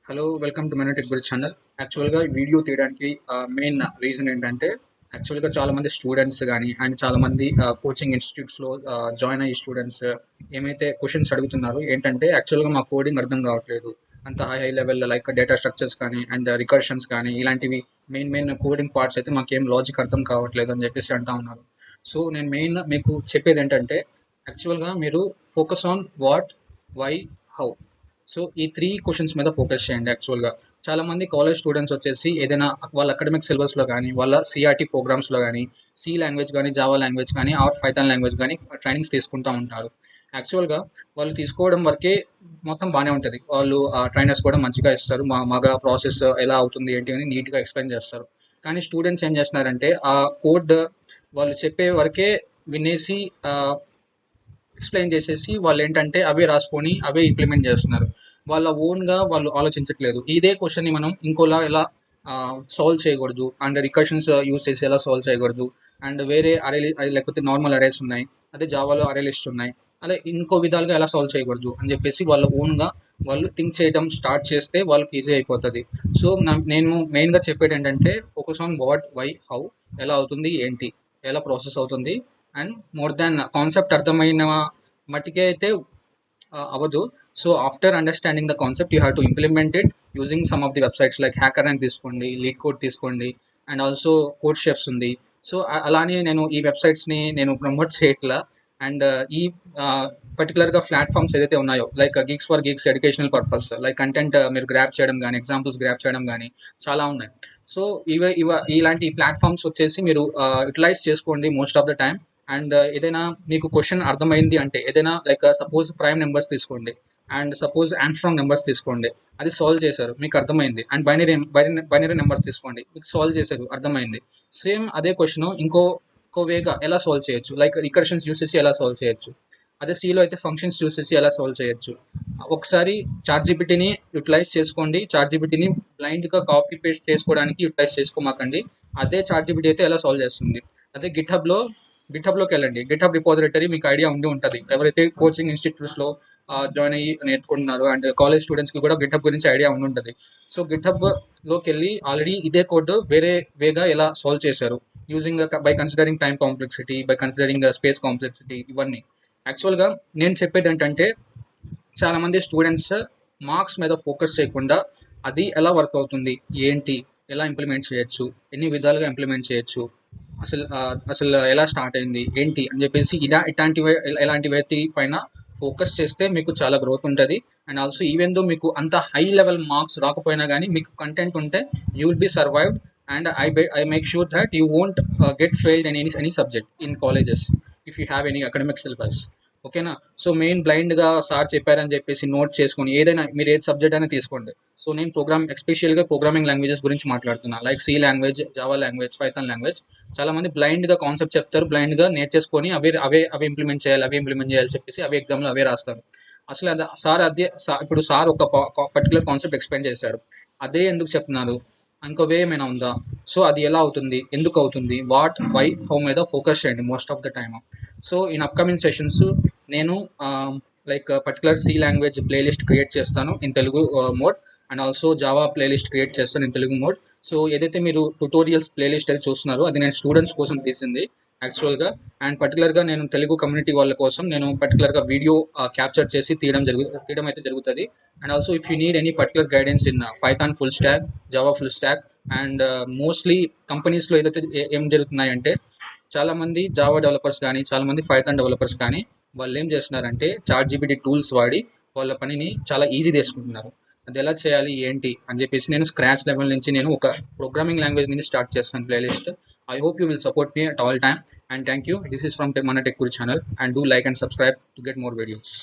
Hello welcome to మెనటెక్ గురి channel. యాక్చువల్గా ఈ వీడియో తీయడానికి మెయిన్ రీజన్ ఏంటంటే యాక్చువల్గా చాలామంది స్టూడెంట్స్ కానీ అండ్ చాలామంది కోచింగ్ ఇన్స్టిట్యూట్స్లో జాయిన్ అయ్యే స్టూడెంట్స్ ఏమైతే క్వశ్చన్స్ అడుగుతున్నారో ఏంటంటే యాక్చువల్గా మా కోడింగ్ అర్థం కావట్లేదు. అంత high high level like data structures కానీ అండ్ రికర్షన్స్ కానీ ఇలాంటివి మెయిన్ కోడింగ్ పార్ట్స్ అయితే మాకేం లాజిక్ అర్థం కావట్లేదు అని చెప్పేసి అంటా ఉన్నారు. సో నేను మెయిన్ మీకు చెప్పేది ఏంటంటే యాక్చువల్గా మీరు focus on what, why, how. So ఈ త్రీ క్వశ్చన్స్ మీద ఫోకస్ చేయండి. యాక్చువల్గా చాలామంది కాలేజ్ స్టూడెంట్స్ వచ్చేసి ఏదైనా వాళ్ళ అకాడమిక్ సిలబస్లో కానీ వాళ్ళ సిఆర్టీ ప్రోగ్రామ్స్లో కానీ సి లాంగ్వేజ్ కానీ జావా లాంగ్వేజ్ కానీ ఆర్ పైథాన్ లాంగ్వేజ్ కానీ ట్రైనింగ్స్ తీసుకుంటూ ఉంటారు. యాక్చువల్గా వాళ్ళు తీసుకోవడం వరకే మొత్తం బాగానే ఉంటుంది. వాళ్ళు ట్రైనర్స్ కూడా మంచిగా ఇస్తారు, మగా ప్రాసెస్ ఎలా అవుతుంది ఏంటి అని నీట్గా ఎక్స్ప్లెయిన్ చేస్తారు. కానీ స్టూడెంట్స్ ఏం చేస్తున్నారంటే ఆ కోడ్ వాళ్ళు చెప్పే వరకే వినేసి ఎక్స్ప్లెయిన్ చేసేసి వాళ్ళు ఏంటంటే అవే రాసుకొని అవే ఇంప్లిమెంట్ చేస్తున్నారు. వాళ్ళ ఓన్గా వాళ్ళు ఆలోచించట్లేదు. ఇదే క్వశ్చన్ని మనం ఇంకోలా ఎలా సాల్వ్ చేయకూడదు అండ్ రికర్షన్స్ యూస్ చేసి ఎలా సాల్వ్ చేయకూడదు అండ్ వేరే అరే లేకపోతే నార్మల్ అరేస్ ఉన్నాయి, అదే జావాలో అరే లిస్ట్ ఉన్నాయి, అలా ఇంకో విధాలుగా ఎలా సాల్వ్ చేయకూడదు అని చెప్పేసి వాళ్ళ ఓన్గా వాళ్ళు థింక్ చేయడం స్టార్ట్ చేస్తే వాళ్ళకి ఈజీ అయిపోతుంది. సో నేను మెయిన్గా చెప్పేది ఏంటంటే focus on what, why, how. ఎలా అవుతుంది ఏంటి, ఎలా ప్రాసెస్ అవుతుంది అండ్ మోర్ దాన్ కాన్సెప్ట్ అర్థమైన మట్టికే అయితే అవ్వదు. So after understanding the concept you have to implement it using some of the websites like hacker rank తీసుకోండి, లీడ్ కోడ్ తీసుకోండి అండ్ ఆల్సో కోడ్ షెఫ్స్ ఉంది. సో అలానే నేను ఈ వెబ్సైట్స్ని నేను ప్రమోట్ చేయట్లా. అండ్ ఈ పర్టికులర్గా ప్లాట్ఫామ్స్ ఏదైతే ఉన్నాయో like Geeks for Geeks educational purpose like content మీరు గ్రాప్ చేయడం కానీ ఎగ్జాంపుల్స్ గ్రాప్ చేయడం కానీ చాలా ఉన్నాయి. సో ఇలాంటి ప్లాట్ఫామ్స్ వచ్చేసి మీరు యూటిలైజ్ చేసుకోండి most of the time. And ఏదైనా మీకు క్వశ్చన్ అర్థమైంది అంటే ఏదైనా లైక్ సపోజ్ ప్రైమ్ నెంబర్స్ తీసుకోండి అండ్ సపోజ్ ఆమ్స్ట్రాంగ్ నెంబర్స్ తీసుకోండి, అది సాల్వ్ చేశారు మీకు అర్థమైంది. అండ్ బైనరీ నెంబర్స్ తీసుకోండి, మీకు సాల్వ్ చేశారు అర్థమైంది. సేమ్ అదే క్వశ్చన్ ఇంకో వేగా ఎలా సాల్వ్ చేయొచ్చు, లైక్ రికర్షన్స్ యూస్ చేసి ఎలా సాల్వ్ చేయొచ్చు, అదే సిలో అయితే ఫంక్షన్స్ యూస్ చేసి ఎలా సాల్వ్ చేయొచ్చు. ఒకసారి చాట్‌జీపీటీని యూటిలైజ్ చేసుకోండి. చాట్‌జీపీటీని బ్లైండ్గా కాపీ పేస్ట్ చేసుకోవడానికి యూటిలైజ్ చేసుకోమాకండి. అదే చాట్‌జీపీటీ అయితే ఎలా సాల్వ్ చేస్తుంది. అదే గిట్హబ్లోకి వెళ్ళండి. గిట్హబ్ రిపోజిటరీ మీకు ఐడియా ఉండి ఉంటుంది. ఎవరైతే కోచింగ్ ఇన్స్టిట్యూట్స్లో జాయిన్ అయ్యి నేర్చుకుంటున్నారు అండ్ కాలేజ్ స్టూడెంట్స్కి కూడా గిట్హబ్ గురించి ఐడియా ఉండి ఉంటుంది. సో గిట్హబ్లోకి వెళ్ళి ఆల్రెడీ ఇదే కోడ్ వేరే వేగా ఎలా సాల్వ్ చేశారు using by considering time complexity, by considering space complexity, ఇవన్నీ. యాక్చువల్గా నేను చెప్పేది ఏంటంటే చాలామంది స్టూడెంట్స్ మార్క్స్ మీద ఫోకస్ చేయకుండా అది ఎలా వర్క్ అవుతుంది ఏంటి, ఎలా ఇంప్లిమెంట్ చేయొచ్చు, ఎన్ని విధాలుగా ఇంప్లిమెంట్ చేయొచ్చు, అసలు ఎలా స్టార్ట్ అయింది ఏంటి అని చెప్పేసి ఎలాంటి వ్యక్తి పైన ఫోకస్ చేస్తే మీకు చాలా గ్రోత్ ఉంటుంది. అండ్ ఆల్సో ఈవెన్ దో మీకు అంత హై లెవెల్ మార్క్స్ రాకపోయినా కానీ మీకు కంటెంట్ ఉంటే you will be survived. And I make sure that you won't get failed in any subject in colleges if you have any academic syllabus. ఓకేనా? So main బ్లైండ్గా sir చెప్పారని చెప్పేసి note చేసుకొని ఏదైనా మీరు ఏది సబ్జెక్ట్ అయినా తీసుకోండి. సో నేను ఎస్పెషల్గా ప్రోగ్రామింగ్ లాంగ్వేజెస్ గురించి మాట్లాడుతున్నా, like C language, Java language, Python language. చాలామంది బ్లైండ్గా కాన్సెప్ట్ చెప్తారు, బ్లైండ్గా నేర్చేసుకొని అవే ఇంప్లిమెంట్ చేయాలి చెప్పేసి అవే ఎగ్జామ్లో అవే రాస్తారు. అసలు అది ఇప్పుడు సార్ ఒక పర్టికులర్ కాన్సెప్ట్ ఎక్స్ప్లెయిన్ చేశారు, అదే ఎందుకు చెప్తున్నారు, ఇంకో వే ఏమైనా ఉందా, సో అది ఎలా అవుతుంది, ఎందుకు అవుతుంది, వాట్, వై, హౌ మీద ఫోకస్ చేయండి most of the time. So in upcoming sessions నేను like particular C language playlist create చేస్తాను in Telugu mode and also Java playlist create చేస్తాను ఇన్ తెలుగు మోడ్. సో ఏదైతే మీరు ట్యుటోరియల్స్ ప్లేలిస్ట్ అయితే చూస్తున్నారో అది నేను స్టూడెంట్స్ కోసం తీసింది యాక్చువల్గా. అండ్ పర్టికులర్గా నేను తెలుగు కమ్యూనిటీ వాళ్ళ కోసం నేను పర్టికులర్గా వీడియో క్యాప్చర్ చేసి తీయడం అయితే జరుగుతుంది. And also if you need any particular guidance in Python full stock, Java full stock and mostly కంపెనీస్లో ఏదైతే ఏం జరుగుతున్నాయంటే చాలామంది జావా డెవలపర్స్ కానీ చాలామంది పైథాన్ డెవలపర్స్ కానీ వాళ్ళు ఏం చేస్తున్నారంటే చాట్‌జీపీటీ టూల్స్ వాడి వాళ్ళ పనిని చాలా ఈజీ చేసుకుంటున్నారు. అది ఎలా చేయాలి ఏంటి అని చెప్పేసి నేను స్క్రాచ్ లెవెల్ నుంచి నేను ఒక ప్రోగ్రామింగ్ లాంగ్వేజ్ నుంచి స్టార్ట్ చేస్తాను playlist. I hope you will support me at all time and thank you. This is from మన Tech Guru channel and do like and subscribe to get more videos.